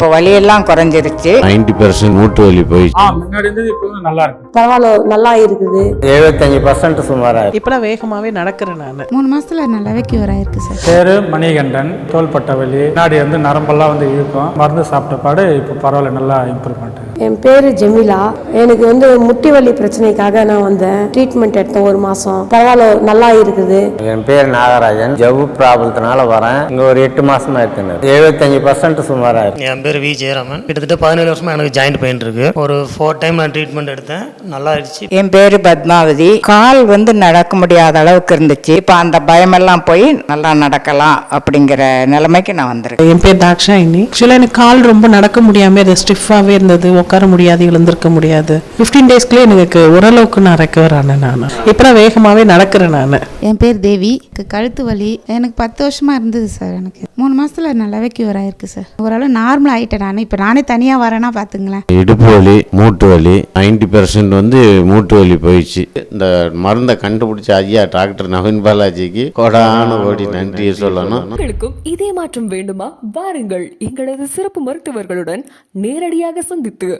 இப்போ வலியெல்லாம் குறைஞ்சிருச்சு. 90% மூட்டு வலி போயிடுச்சு. முன்னாடி இருந்தது இப்போ நல்லா இருக்கு. பரவாயில்ல, நல்லா இருக்குது. 75% சுமாரா இருக்கு. இப்பெல்லாம் வேகமாவே நடக்கிறேன் நான். 3 மாசத்துல நல்லாவே கியூர் ஆயிருக்கு சார். பேரு மணிகண்டன். தோள்பட்ட வலி முன்னாடி வந்து நரம்பெல்லாம் வந்து இழுக்கும். மருந்து சாப்பிட்ட பாடு இப்போ பரவாயில்ல, நல்லா இம்ப்ரூவ்மெண்ட். என் பேரு ஜெமிலா. எனக்கு வந்து முட்டி வலி பிரச்சனைக்காக நான் வந்தேன். ட்ரீட்மெண்ட் எடுத்தேன் 1 மாசம். பரவாயில்ல, நல்லா இருக்குது. என் பேர் நாகராஜன். ஜவ்வு ப்ராப்ளத்தினால வரேன். இங்க ஒரு 8 மாசமா இருக்குங்க. 75% சுமாரா இருக்கு. என் பேர் வி ஜெயராமன். கிட்டத்தட்ட 17 வருஷமா எனக்கு ஜாயிண்ட் பெயின் இருக்கு. ஒரு 4 டைம் நான் ட்ரீட்மெண்ட் எடுத்தேன், நல்லா ஆயிடுச்சு. என் பேரு பத்மாவதி. கால் வந்து நடக்க முடியாத அளவுக்கு இருந்துச்சு. இப்போ அந்த பயமெல்லாம் போய் நல்லா நடக்கலாம் அப்படிங்கிற நிலைமைக்கு நான் வந்திருக்கேன். என் பேர் தாக்ஷாயினி. ஆக்சுவலாக எனக்கு கால் ரொம்ப நடக்க முடியாம இது ஸ்டிஃபாகவே இருந்தது, உட்கார முடியாது, எழுந்திருக்க முடியாது. 15 டேஸ்க்குள்ளே எனக்கு ஓரளவுக்கு நான் ரெக்கவர் ஆனேன். நான் இப்போ வேகமாகவே நடக்கிறேன். நான் என் பேர் தேவி. கழுத்து வலி எனக்கு 10 வருஷமா இருந்தது சார். எனக்கு 3 மாசத்துல நல்லாவே கியூர் ஆயிருக்கு சார். ஓரளவு நார்மல் ஆயிட்டேன். நான் இப்போ நானே தனியா வரேன்னா பாத்துங்களேன். இடுப்பு வலி, மூட்டு வலி 90% வந்து மூட்டு வலி போயிடுச்சு. இந்த மருந்தை கண்டுபிடிச்ச ஐயா டாக்டர் நவீன் பாலாஜிக்கு கோடான கோடி நன்றியை சொல்லணும். உங்களுக்கும் இதே மாற்றம் வேண்டுமா? வாருங்கள், எங்களது சிறப்பு மருத்துவர்களுடன் நேரடியாக சந்தித்து